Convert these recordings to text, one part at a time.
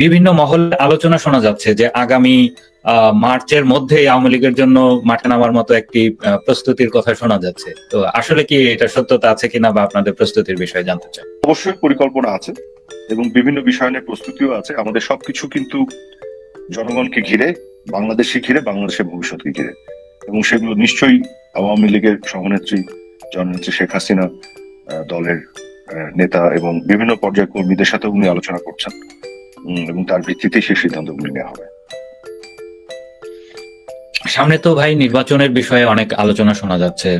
বিভিন্ন মহলে আলোচনা শোনা যাচ্ছে যে আগামী মার্চের মধ্যে আওয়ামী লীগের জন্য মাঠে নামার মতো একটি প্রস্তুতির কথা শোনা যাচ্ছে। তো আসলে কি এটা সত্যতা আছে কিনা বা আপনাদের প্রস্তুতির বিষয়ে জানতে চাই। অবশ্যই পরিকল্পনা আছে এবং বিভিন্ন বিষয় নিয়ে প্রস্তুতিও আছে। আমাদের সবকিছু কিন্তু জনগণকে ঘিরে, বাংলাদেশকে ঘিরে, বাংলাদেশের ভবিষ্যৎকে ঘিরে, এবং সেগুলো নিশ্চয়ই আওয়ামী লীগের সভানেত্রী জননেত্রী শেখ হাসিনা দলের নেতা এবং বিভিন্ন পর্যায়ের কর্মীদের সাথে উনি আলোচনা করছেন এবং তার ভিত্তিতে সেই সিদ্ধান্তগুলি নেওয়া হবে। সামনে তো ভাই নির্বাচনের বিষয়ে অনেক আলোচনা শোনা যাচ্ছে,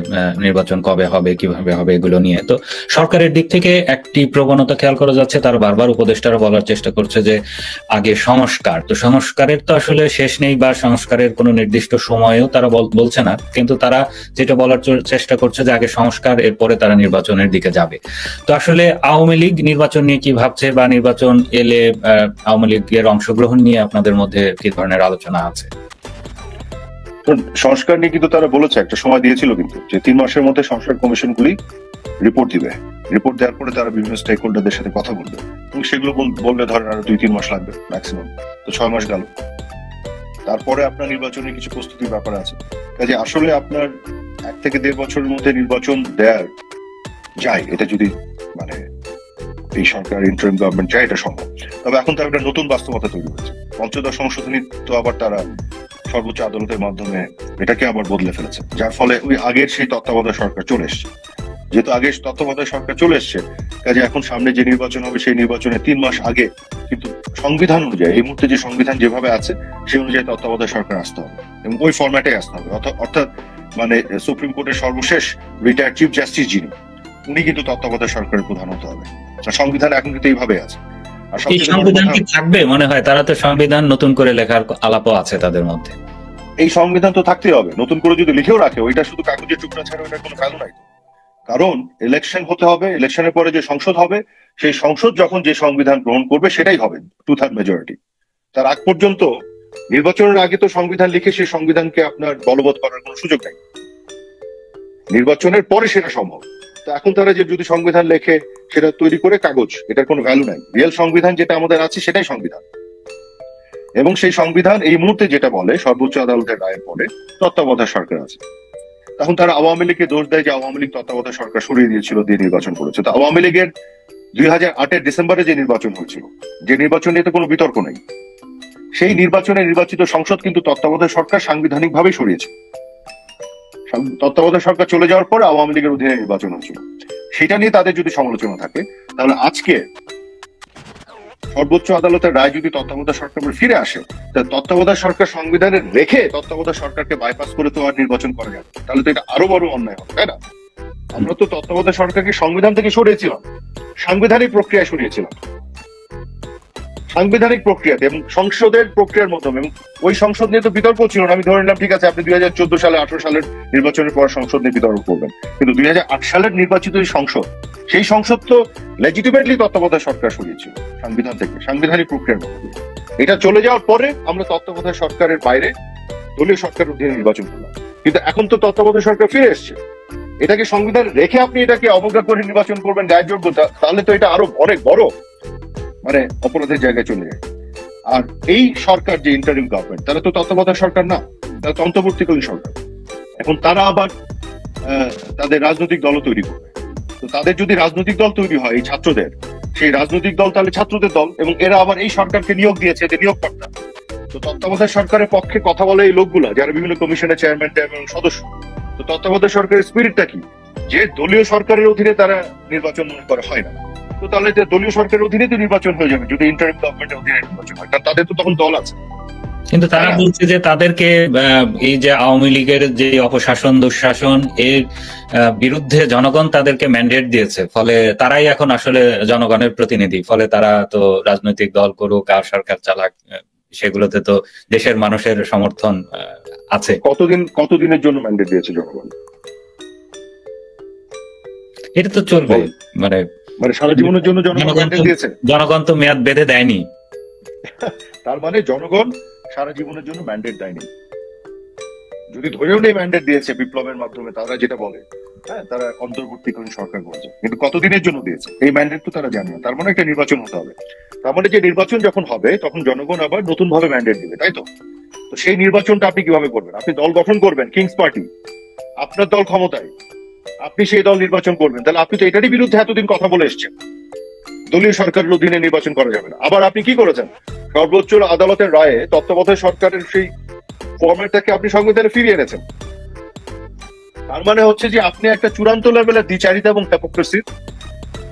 নির্বাচন কবে হবে, কিভাবে হবে, এগুলো নিয়ে। তো সরকারের দিক থেকে একটি প্রবণতা খেয়াল করা যাচ্ছে, তার বারবার উপদেষ্টারা বলার চেষ্টা করছে যে আগে সংস্কার। তো সংস্কারের তো আসলে শেষ নেই বা সংস্কারের কোনো নির্দিষ্ট সময়ও তারা বলছে না, কিন্তু তারা যেটা বলার চেষ্টা করছে যে আগে সংস্কার, এরপরে তারা নির্বাচনের দিকে যাবে। তো আসলে আওয়ামী লীগ নির্বাচন নিয়ে কি ভাবছে বা নির্বাচন এলে আওয়ামী লীগের অংশগ্রহণ নিয়ে আপনাদের মধ্যে কি ধরনের আলোচনা আছে? সংস্কার নিয়ে কিন্তু তারা বলেছে, একটা সময় দিয়েছিল কিন্তু, যে 3 মাসের মধ্যে সংস্কার কমিশনগুলি রিপোর্ট দিবে। রিপোর্ট দেওয়ার পরে তারা বিভিন্ন স্টেক হোল্ডারদের সাথে কথা বলবে এবং সেগুলো বললে ধরেন আরো 2-3 মাস লাগবে ম্যাক্সিমাম। তো 6 মাস গেল, তারপরে আপনার নির্বাচনের কিছু প্রস্তুতির ব্যাপার আছে। কাজে আসলে আপনার 1 থেকে 1.5 বছরের মধ্যে নির্বাচন দেওয়ার যায়, এটা যদি মানে এই সরকার ইন্টারিম গভর্নমেন্ট চায়, এটা সম্ভব। তবে এখন তার একটা নতুন বাস্তবতা তৈরি হয়েছে। পঞ্চদশ সংশোধনী তো আবার তারা সর্বোচ্চ আদালতের মাধ্যমে এটাকে আবার বদলে ফেলেছে, যার ফলে ওই আগের সেই তত্ত্বাবধায়ক সরকার চলে এসছে। যেহেতু আগে তত্ত্বাবধায়ক সরকার চলে এসছে, কাজে এখন সামনে যে নির্বাচন হবে সেই নির্বাচনে 3 মাস আগে কিন্তু সংবিধান অনুযায়ী, এই মুহূর্তে যে সংবিধান যেভাবে আছে সেই অনুযায়ী তত্ত্বাবধায়ক সরকার আসতে হবে এবং ওই ফরম্যাটে আসতে হবে। অর্থাৎ মানে সুপ্রিম কোর্টের সর্বশেষ রিটায়ার্ড চিফ জাস্টিস যিনি, উনি কিন্তু তত্ত্বাবধায়ক সরকারের প্রধান হতে হবে। সংবিধান এখন কিন্তু এইভাবে আছে। আর এই সংবিধান কি থাকবে মনে হয়? তারা তো সংবিধান নতুন করে লেখার আলাপও আছে তাদের মধ্যে। এই সংবিধান তো থাকতেই হবে, নতুন করে যদি লিখেও রাখে, ওইটা শুধু কাগজের টুকরা ছাড়া ওইটার কোনো ভ্যালু নাই। কারণ ইলেকশন হতে হবে, ইলেকশনের পরে যে সংসদ হবে, সেই সংসদ যখন যে সংবিধান গ্রহণ করবে সেটাই হবে 2/3 মেজরিটি। তার আগ পর্যন্ত, নির্বাচনের আগে তো সংবিধান লিখে সেই সংবিধানকে আপনার বলবৎ করার কোনো সুযোগ নেই। নির্বাচনের পরে সেটা সম্ভব। তো এখন তারা যে যদি সংবিধান লেখে, সেটা তৈরি করে কাগজ, এটার কোনো ভ্যালু নাই। রিয়েল সংবিধান যেটা আমাদের আছে সেটাই সংবিধান, এবং সেই সংবিধান এই মুহূর্তে যেটা বলে, সর্বোচ্চ আদালতের রায়ের পরে তত্ত্বাবধায়ক সরকার আছে। তখন তারা আওয়ামী লীগকে দোষ দেয় যে আওয়ামী লীগ তত্ত্বাবধায়ক সরকার সরিয়ে দিয়েছিল, দিয়ে নির্বাচন করেছে। তো আওয়ামী লীগের 2008-এর ডিসেম্বরে যে নির্বাচন হয়েছিল, যে নির্বাচন নিয়ে তো কোনো বিতর্ক নেই, সেই নির্বাচনে নির্বাচিত সংসদ কিন্তু তত্ত্বাবধায়ক সরকার সাংবিধানিক ভাবেই সরিয়েছে। তত্ত্বাবধায়ক সরকার চলে যাওয়ার পর আওয়ামী লীগের অধীনে নির্বাচন হয়েছিল। সেটা নিয়ে তাদের যদি সমালোচনা থাকে, তাহলে আজকে সর্বোচ্চ আদালতের রায় যদি তত্ত্বাবধায়ক সরকার ফিরে আসে, তত্ত্বাবধায়ক সরকার সংবিধানের রেখে তত্ত্বাবধায়ক সরকারকে বাইপাস করে তো আর নির্বাচন করা যাবে, তাহলে তো এটা আরো বড় অন্যায় হবে, তাই না? আমরা তো তত্ত্বাবধায়ক সরকারকে সংবিধান থেকে সরিয়েছিলাম, সাংবিধানিক প্রক্রিয়ায় সরিয়েছিলাম, সাংবিধানিক প্রক্রিয়াতে এবং সংসদের প্রক্রিয়ার মাধ্যমে। এবং ওই সংসদ নিয়ে তো বিতর্ক ছিল না। আমি ধরে নিলাম ঠিক আছে, আপনি 2014 সালে 18 সালের নির্বাচনের পর সংসদ নিয়ে বিতর্ক করবেন, কিন্তু 2008 সালের নির্বাচিত সংসদ, সেই সংসদ তো লেজিটিমেটলি তত্ত্বাবধায়ক সরকার সরিয়েছিল সংবিধান থেকে, সাংবিধানিক প্রক্রিয়ার মাধ্যমে। এটা চলে যাওয়ার পরে আমরা তত্ত্বাবধায়ক সরকারের বাইরে দলীয় সরকারের অধীনে নির্বাচন করলাম। কিন্তু এখন তো তত্ত্বাবধায়ক সরকার ফিরে এসছে, এটাকে সংবিধান রেখে আপনি এটাকে অবজ্ঞা করে নির্বাচন করবেন গায়ের যোগ্যতা, তাহলে তো এটা আরো অনেক বড় মানে অপরাধের জায়গায় চলে যায়। আর এই সরকার যে ইন্টারিম গভর্নমেন্ট, তারা তো তত্ত্বাবধায়ক সরকার না, তারা তো অন্তর্বর্তীকালীন সরকার। এখন তারা আবার তাদের রাজনৈতিক দলও তৈরি করবে। তো তাদের যদি রাজনৈতিক দল তৈরি হয় এই ছাত্রদের, সেই রাজনৈতিক দল তাহলে ছাত্রদের দল, এবং এরা আবার এই সরকারকে নিয়োগ দিয়েছে, যে নিয়োগকর্তা। তো তত্ত্বাবধায়ক সরকারের পক্ষে কথা বলে এই লোকগুলা, যারা বিভিন্ন কমিশনের চেয়ারম্যান এবং সদস্য। তো তত্ত্বাবধায়ক সরকারের স্পিরিটটা কি? যে দলীয় সরকারের অধীনে তারা নির্বাচন মনে করা হয় না, তো তাহলে দলীয় সরকারের অধীনে তো নির্বাচন হয়ে যাবে যদি ইন্টারিম গভর্নমেন্টের অধীনে নির্বাচন হয়, কারণ তাদের তো তখন দল আছে। কিন্তু তারা বলছে যে তাদেরকে এই যে আওয়ামী লীগের যে অপশাসন দুঃশাসন, এর বিরুদ্ধে জনগণ তাদেরকে ম্যান্ডেট দিয়েছে, ফলে তারাই এখন আসলে জনগণের প্রতিনিধি। ফলে তারা তো রাজনৈতিক দল করুক আর সরকার চালাক, সেগুলোতে তো দেশের মানুষের সমর্থন আছে। কতদিনের জন্য ম্যান্ডেট দিয়েছে জনগণ? এটা তো চলবে, মানে সারা জীবনের জন্য জনগণ ম্যান্ডেট দিয়েছে। জনগণ তো মেয়াদ বেঁধে দেয়নি। তার মানে জনগণ সারা জীবনের জন্য ম্যান্ডেট দেয়নি। যদি ধরেও নেই ম্যান্ডেট দিয়েছে বিপ্লবের মাধ্যমে, তারা যেটা বলে, হ্যাঁ, তারা অন্তর্বর্তীকালীন সরকার করেছে, কিন্তু কতদিনের জন্য দিয়েছে এই ম্যান্ডেট তো তারা জানে না। তার মানে একটা নির্বাচন হতে হবে, তার মানে যে নির্বাচন যখন হবে তখন জনগণ আবার নতুন ভাবে ম্যান্ডেট দিবে, তাই তো? তো সেই নির্বাচনটা আপনি কিভাবে করবেন? আপনি দল গঠন করবেন, কিংস পার্টি, আপনার দল ক্ষমতায়, আপনি সেই দল নির্বাচন করবেন, তাহলে আপনি তো এটারই বিরুদ্ধে এতদিন কথা বলে এসছেন, দলীয় সরকারের অধীনে নির্বাচন করা যাবে না। আবার আপনি কি করেছেন? সর্বোচ্চ আদালতের রায়ে তত্ত্বাবধায়ক সরকারের সেই ফরম্যাটটাকে আপনি সংবিধানে ফিরিয়ে এনেছেন। তার মানে হচ্ছে যে আপনি একটা চূড়ান্ত লেভেলের দ্বিচারিতা এবং হিপোক্রেসির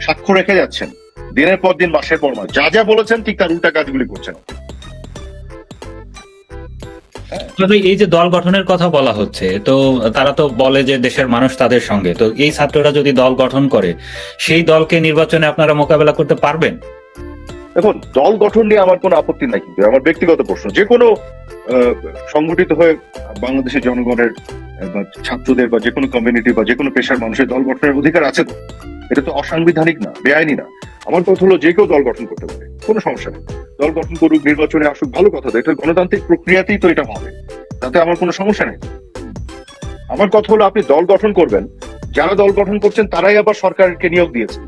সাক্ষ্য রেখে যাচ্ছেন দিনের পর দিন, মাসের পর মাস। যা যা বলেছেন ঠিক তার উল্টা কাজগুলি করছেন। তবে এই যে দল গঠনের কথা বলা হচ্ছে, তো তারা তো বলে যে দেশের মানুষ তাদের সঙ্গে, তো এই ছাত্ররা যদি দল গঠন করে সেই দলকে নির্বাচনে আপনারা মোকাবেলা করতে পারবেন? দেখুন, দল গঠন নিয়ে আমার কোনো আপত্তি নাই, কিন্তু আমার ব্যক্তিগত প্রশ্ন, যে কোনো সংগঠিত হয়ে বাংলাদেশের জনগণের বা ছাত্রদের বা যে কোনো কমিউনিটি বা যে কোনো পেশার মানুষের দল গঠনের অধিকার আছে তো। এটা তো অসাংবিধানিক না, বেআইনি না। আমার কথা হলো যে কেউ দল গঠন করতে পারে, কোনো সমস্যা নেই। দল গঠন করুক, নির্বাচনে আসুক, ভালো কথা। এটা গণতান্ত্রিক প্রক্রিয়াতেই তো এটা হবে, তাতে আমার কোনো সমস্যা নেই। আমার কথা হলো আপনি দল গঠন করবেন, যারা দল গঠন করছেন তারাই আবার সরকারকে নিয়োগ দিয়েছে।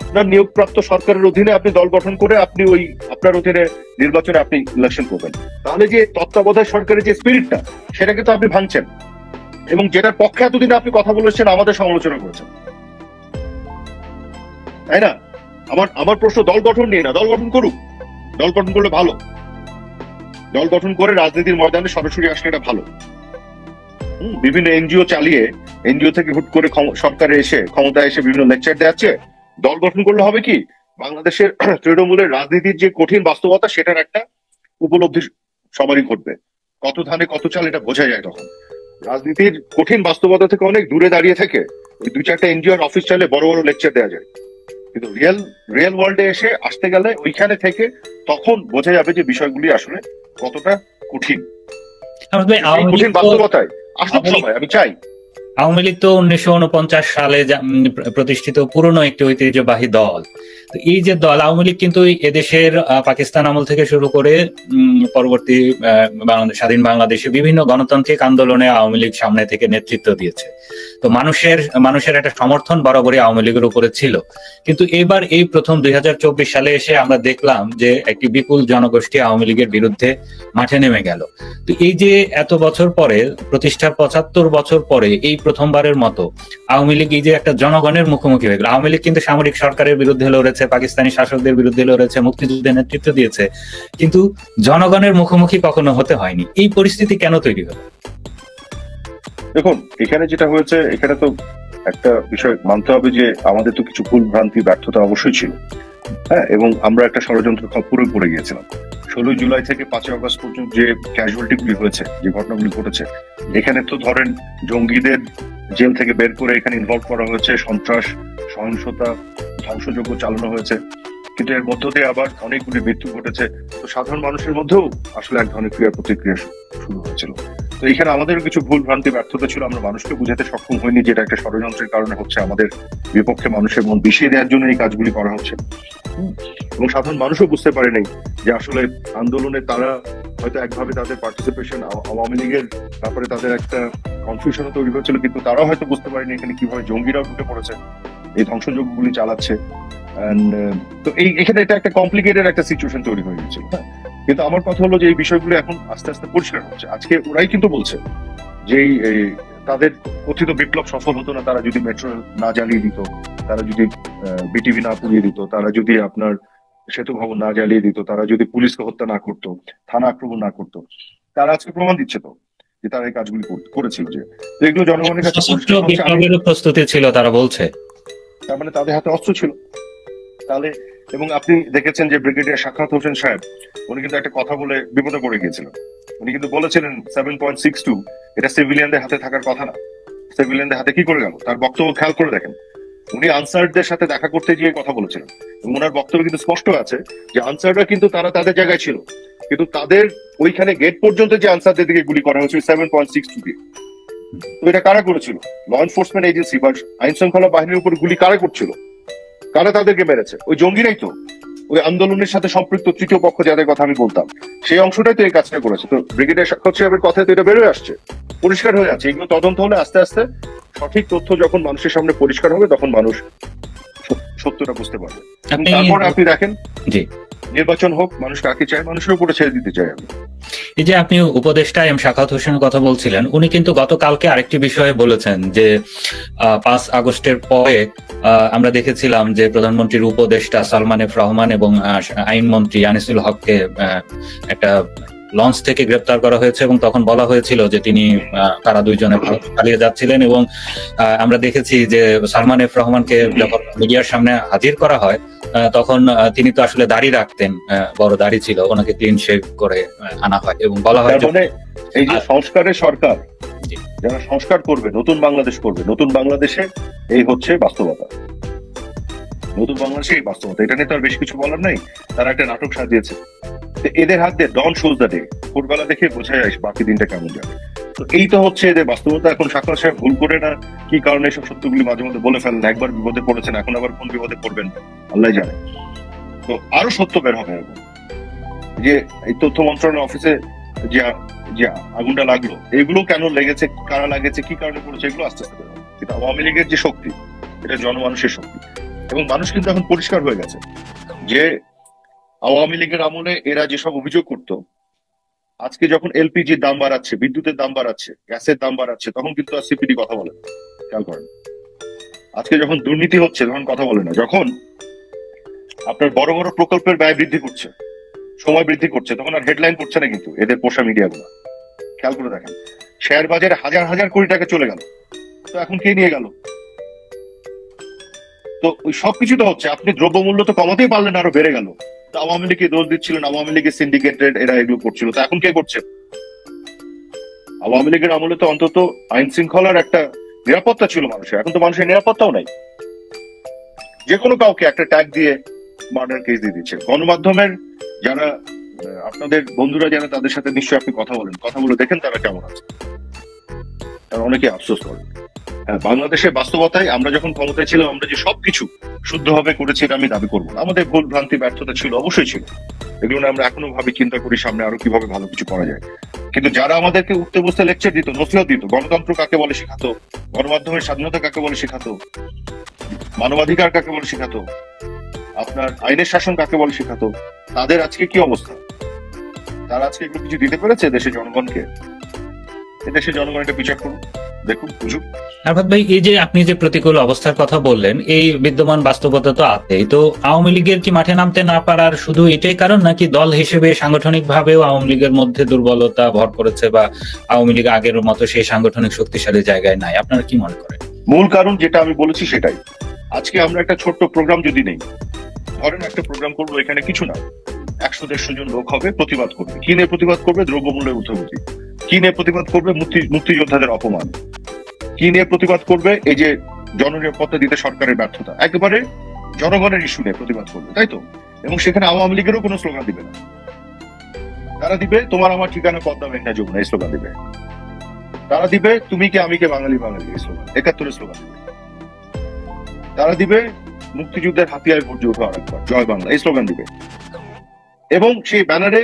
আপনার নিয়োগপ্রাপ্ত সরকারের অধীনে আপনি দল গঠন করে আপনি ওই আপনার অধীনে নির্বাচনে আপনি ইলেকশন করবেন। তাহলে যে তত্ত্বাবধায়ক সরকারের যে স্পিরিটটা, সেটাকে তো আপনি ভাঙছেন, এবং যেটার পক্ষে এতদিন আপনি কথা বলেছেন, আমাদের সমালোচনা করেছেন, তাই না? আমার প্রশ্ন দল গঠন নিয়ে না, দল গঠন করুক, দল গঠন করলে ভালো। দল গঠন করে রাজনীতির ময়দানে সরাসরি আসলে এটা ভালো। বিভিন্ন এনজিও চালিয়ে, এনজিও থেকে হুট করে সরকারে এসে, ক্ষমতায় এসে বিভিন্ন লেকচার দেওয়াচ্ছে। দল গঠন করলে হবে কি, বাংলাদেশের তৃণমূলের রাজনীতির যে কঠিন বাস্তবতা, সেটার একটা উপলব্ধি সবারই ঘটবে। কত ধানে কত চাল, এটা বোঝা যায় তখন। রাজনীতির কঠিন বাস্তবতা থেকে অনেক দূরে দাঁড়িয়ে থেকে ওই 2-4টা এনজিওর অফিস চাইলে বড় বড় লেকচার দেওয়া যায়, কিন্তু রিয়েল ওয়ার্ল্ডে এসে আসতে গেলে ওইখানে থেকে তখন বোঝা যাবে যে বিষয়গুলি আসলে কতটা কঠিন। কঠিন বাস্তবতায় আসুক সময়, আমি চাই। আওয়ামী লীগ তো 1949 সালে প্রতিষ্ঠিত পুরনো একটি ঐতিহ্যবাহী দল। তো এই যে দল আওয়ামী লীগ কিন্তু এদেশের পাকিস্তান আমল থেকে শুরু করে পরবর্তী স্বাধীন বাংলাদেশে বিভিন্ন গণতান্ত্রিক আন্দোলনে আওয়ামী লীগ সামনে থেকে নেতৃত্ব দিয়েছে। তো মানুষের একটা সমর্থন বরাবরই আওয়ামী লীগের উপরে ছিল। কিন্তু এবার এই প্রথম 2024 সালে এসে আমরা দেখলাম যে একটি বিপুল জনগোষ্ঠী আওয়ামী লীগের বিরুদ্ধে মাঠে নেমে গেল। তো এই যে এত বছর পরে, প্রতিষ্ঠার 75 বছর পরে এই প্রথমবারের মতো আওয়ামী লীগ এই যে একটা জনগণের মুখোমুখি হয়ে গেল। আওয়ামী লীগ কিন্তু সামরিক সরকারের বিরুদ্ধে লড়েছে, পাকিস্তানি শাসকদের বিরুদ্ধে লড়েছে, মুক্তিযুদ্ধে নেতৃত্ব দিয়েছে, কিন্তু জনগণের মুখোমুখি কখনো হতে হয়নি। এই পরিস্থিতি কেন তৈরি হলো? দেখুন, এখানে যেটা হয়েছে, এখানে তো একটা বিষয় মানতে হবে যে আমাদের তো কিছু ভুল ভ্রান্তি, ব্যর্থতা অবশ্যই ছিল, হ্যাঁ, এবং আমরা একটা ষড়যন্ত্র পুরো পড়ে গিয়েছিলাম। 16 জুলাই থেকে 5 আগস্ট পর্যন্ত যে ক্যাজুয়ালিটি গুলি হয়েছে, যে ঘটনাগুলি ঘটেছে, এখানে তো ধরেন জঙ্গিদের জেল থেকে বের করে এখানে ইনভলভ করা হয়েছে, সন্ত্রাস, সহিংসতা, ধ্বংসযজ্ঞ চালানো হয়েছে, কিন্তু এর মধ্য দিয়ে আবার অনেকগুলি মৃত্যু ঘটেছে। তো সাধারণ মানুষের মধ্যেও আসলে এক ধরনের ক্রিয়া প্রতিক্রিয়া শুরু হয়েছিল। তো এখানে আমাদের কিছু ভুল ভ্রান্তি, ব্যর্থতা ছিল। আমরা মানুষকে বুঝাতে সক্ষম হইনি যেটা একটা ষড়যন্ত্রের কারণে হচ্ছে, আমাদের বিপক্ষে মানুষের মন বিষিয়ে দেওয়ার জন্য এই কাজগুলি করা হচ্ছে। এবং সাধারণ মানুষও বুঝতে পারেনি যে আসলে আন্দোলনে তারা হয়তো একভাবে তাদের পার্টিসিপেশন, আওয়ামী লীগের ব্যাপারে তাদের একটা কনফিউশনও তৈরি হয়েছিল, কিন্তু তারাও হয়তো বুঝতে পারেনি এখানে কিভাবে জঙ্গিরাও ঢুকে পড়েছে, এই ধ্বংসযজ্ঞগুলি চালাচ্ছে। তো এখানে এটা একটা কমপ্লিকেটেড একটা সিচুয়েশন তৈরি হয়ে গেছিল। কিন্তু আমার কথা হলো যে এই বিষয়গুলো এখন আস্তে আস্তে পরিষ্কার হচ্ছে। আজকে ওরাই কিন্তু বলছে যে তাদের কথিত বিপ্লব সফল হতো না তারা যদি মেট্রো না জ্বালিয়ে দিত, তারা যদি বিটিভি না পুড়িয়ে দিত, তারা যদি আপনার সেতু ভবন না জ্বালিয়ে দিত, তারা যদি পুলিশকে হত্যা না করতো, থানা আক্রমণ না করতো। তারা আজকে প্রমাণ দিচ্ছে তো যে তারা এই কাজগুলি করেছিল। যে এগুলো জনগণের কাছে প্রস্তুতি ছিল, তারা বলছে। তার মানে তাদের হাতে অস্ত্র ছিল। তাহলে, এবং আপনি দেখেছেন যে ব্রিগেডিয়ার সাখাওয়াত হোসেন সাহেব, উনি কিন্তু একটা কথা বলে বিপদে পড়ে গিয়েছিলেন। উনি কিন্তু বলেছিলেন 7.62 এটা সিভিলিয়ানদের হাতে থাকার কথা না। সিভিলিয়ানদের হাতে কি করে গেল? তার বক্তব্য খেয়াল করে দেখেন। উনি আনসারদের সাথে দেখা করতে গিয়ে কথা বলেছিলেন, এবং ওনার বক্তব্য কিন্তু স্পষ্ট আছে যে আনসাররা কিন্তু তারা তাদের জায়গায় ছিল, কিন্তু তাদের ওইখানে গেট পর্যন্ত যে আনসারদের দিকে গুলি করা হয়েছিল 7.62 দিয়ে। তো এটা কারা করেছিল? ল এনফোর্সমেন্ট এজেন্সি বা আইন শৃঙ্খলা বাহিনীর উপর গুলি কারা করছিল? কারা তাদেরকে মেরেছে? ওই জঙ্গিরাই তো, ওই আন্দোলনের সাথে সম্পৃক্ত তৃতীয় পক্ষ যাদের কথা আমি বলতাম, সেই অংশটাই তো এই কাজটা করেছে। তো ব্রিগেডিয়ার সাখাওয়াত সাহেবের কথায় তো এটা বেরোয় আসছে। পরিষ্কার হয়ে আছে। এগুলো তদন্ত হলে আস্তে আস্তে সঠিক তথ্য যখন মানুষের সামনে পরিষ্কার হবে তখন মানুষ সত্যটা বুঝতে পারবে। তারপর আপনি দেখেন জি নির্বাচন হোক, মানুষ কাকে চায় মানুষের উপরে ছেড়ে দিতে চাই আমি। এই যে আপনি উপদেষ্টা এম শাখাওয়াত হোসেনের কথা বলছিলেন, উনি কিন্তু গতকালকে আরেকটি বিষয়ে বলেছেন যে 5 আগস্টের পরে আমরা দেখেছিলাম যে প্রধানমন্ত্রীর উপদেষ্টা সালমান এফ রহমান এবং আইনমন্ত্রী আনিসুল হককে একটা লঞ্চ থেকে গ্রেপ্তার করা হয়েছে এবং তখন বলা হয়েছিল যে তিনি তারা দুইজনে ভারত পালিয়ে যাচ্ছিলেন। এবং আমরা দেখেছি যে সালমান এফ রহমানকে যখন মিডিয়ার সামনে হাজির করা হয় তখন তিনি তো আসলে দাড়ি রাখতেন, বড় দাড়ি ছিল, ওনাকে ক্লিন শেভ করে আনা হয় এবং বলা হয় এই যে সংস্কারের সরকার, যারা সংস্কার করবে, নতুন বাংলাদেশ করবে, নতুন বাংলাদেশে এই হচ্ছে বাস্তবতা, নতুন বাংলাদেশে এই বাস্তবতা। এটা নিয়ে তো আর বেশি কিছু বলার নাই। তারা একটা নাটক সাজিয়েছে, এদের হাত দিয়ে ডন শোজ দ্য ডে, ভোরবেলা দেখে বোঝা যায় বাকি দিনটা কেমন যাবে। তো এই তো হচ্ছে এদের বাস্তবতা। এখন শাকল সাহেব ভুল করে না কি কারণে এসব সত্যগুলি মাঝে মধ্যে বলে ফেলেন, একবার বিপদে পড়েছেন, এখন আবার কোন বিপদে পড়বেন আল্লাহ জানে। তো আরো সত্য বের হবে এরকম, যে এই তথ্য মন্ত্রণালয় অফিসে যে আগুনটা লাগলো, এগুলো কেন লেগেছে, কারা লাগেছে, কি কারণে করেছে, এগুলো আস্তে আস্তে বের হবে। কিন্তু আওয়ামী লীগের যে শক্তি, এটা জনমানুষের শক্তি। এবং মানুষ কিন্তু এখন পরিষ্কার হয়ে গেছে যে আওয়ামী লীগের আমলে এরা যেসব অভিযোগ করতো, আজকে যখন এলপিজির দাম বাড়াচ্ছে, বিদ্যুতের দাম বাড়াচ্ছে, গ্যাসের দাম বাড়াচ্ছে, তখন কিন্তু আর সিপিডি কথা বলে না। খেয়াল করেন, আজকে যখন দুর্নীতি হচ্ছে তখন কথা বলে না। যখন আপনার বড় বড় প্রকল্পের ব্যয় বৃদ্ধি করছে, সময় বৃদ্ধি করছে, তখন আর হেডলাইন করছে না কিন্তু এদের পোষা মিডিয়াগুলো। খেয়াল করে দেখেন, শেয়ার বাজারে হাজার হাজার কোটি টাকা চলে গেল, তো এখন কে নিয়ে গেল? তো ওই সবকিছু তো হচ্ছে, আপনি দ্রব্যমূল্য তো কমাতেই পারলেন, আরো বেড়ে গেল। তো আওয়ামী লীগকে দোষ দিচ্ছিলেন, আওয়ামী লীগের সিন্ডিকেটেড এরা এগুলো করছিল, তো এখন কে করছে? আওয়ামী লীগের আমলে তো অন্তত আইন শৃঙ্খলার একটা নিরাপত্তা ছিল মানুষের, এখন তো মানুষের নিরাপত্তাও নাই। যে কোনো কাউকে একটা ট্যাগ দিয়ে মার্ডার কেস দিয়ে দিচ্ছে। গণমাধ্যমের যারা আপনাদের বন্ধুরা যারা, তাদের সাথে নিশ্চয়ই আপনি কথা বলেন, কথা বলে দেখেন তারা কেমন আছে। তারা অনেকে আফসোস করেন। হ্যাঁ, বাংলাদেশের বাস্তবতায় আমরা যখন ক্ষমতায় ছিলাম, আমরা যে সবকিছু শুদ্ধভাবে করেছি এটা আমি দাবি করবো না। আমাদের ভুল ভ্রান্তি ব্যর্থতা ছিল, অবশ্যই ছিল। এগুলো আমরা এখনো ভাবি, চিন্তা করি সামনে আরো কিভাবে ভালো কিছু করা যায়। কিন্তু যারা আমাদেরকে উঠতে বসতে লেকচার দিত, নসিহত দিত, গণতন্ত্র কাকে বলে শেখাতো, গণমাধ্যমের স্বাধীনতা কাকে বলে শেখাতো, মানবাধিকার কাকে বলে শেখাতো, আপনার আইনের শাসন কাকে বলে শেখাতো, তাদের আজকে কি অবস্থা? তারা আজকে এগুলো কিছু দিতে পেরেছে দেশের জনগণকে? দেশের জনগণ এটা বিচার করুন, দেখুন, বুঝুন। আরফাত ভাই, এই যে আপনি যে প্রতিকূল অবস্থার কথা বললেন, এই বিদ্যমান বাস্তবতা তো আছেই। তো আওয়ামী লীগের কি মাঠে নামতে না পারার শুধু এটাই কারণ, নাকি দল হিসেবে সাংগঠনিক ভাবেও আওয়ামী লীগের মধ্যে দুর্বলতা ভর করেছে, বা আওয়ামী লীগ আগের মতো সেই সাংগঠনিক শক্তিশালী জায়গায় নাই? আপনারা কি মনে করেন? মূল কারণ যেটা আমি বলেছি সেটাই। আজকে আমরা একটা ছোট্ট প্রোগ্রাম যদি নেই, ধরেন একটা প্রোগ্রাম করবো, এখানে কিছু না, 100-150 জন লোক হবে, প্রতিবাদ করবে। কি নিয়ে প্রতিবাদ করবে? দ্রব্যমূল্যের ঊর্ধ্বগতি। কি নিয়ে প্রতিবাদ করবে? মুক্তিযোদ্ধাদের অপমান। কি নিয়ে প্রতিবাদ করবে? এই যে জননিরাপত্তা দিতে সরকারের ব্যর্থতা। একেবারে জনগণের ইস্যু নিয়ে প্রতিবাদ করবে, তাই তো? এবং সেখানে আওয়ামী লীগেরও কোনো স্লোগান দিবে না। তারা দিবে তোমার আমার ঠিকানা পদ্মা মেঘনা যমুনা, এই স্লোগান দিবে। তারা দিবে তুমি কে আমি কে বাঙালি বাঙালি, এই স্লোগান, 71-এর স্লোগান দিবে। তারা দিবে মুক্তিযুদ্ধের হাতিয়ায় গর্জে ওঠো আরেকবার, জয় বাংলা, এই স্লোগান দিবে। এবং সেই ব্যানারে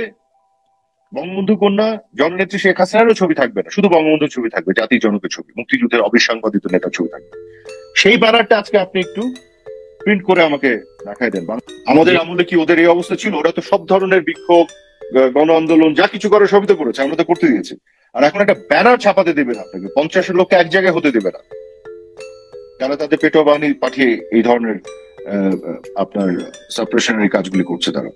বঙ্গবন্ধু কন্যা জননেত্রী শেখ হাসিনারও ছবি থাকবে না, শুধু বঙ্গবন্ধুর ছবি থাকবে, জাতির জনকের ছবি, মুক্তিযুদ্ধের অবিসংবাদিত নেতার ছবি থাকবে। সেই ব্যানারটা আজকে আপনি একটু প্রিন্ট করে আমাকে দেখাই দেন। আমাদের আমলে কি ওদের এই অবস্থা ছিল? ওরা তো সব ধরনের বিক্ষোভ, গণ আন্দোলন যা কিছু করার সবই তো করেছে, আমরা তো করতে দিয়েছি। আর এখন একটা ব্যানার ছাপাতে দেবে না আপনাকে, 50 লোককে এক জায়গায় হতে দেবে না, যারা তাদের পেটোয়া বাহিনী পাঠিয়ে এই ধরনের আপনার সাপ্রেশনের কাজগুলি করছে তারা।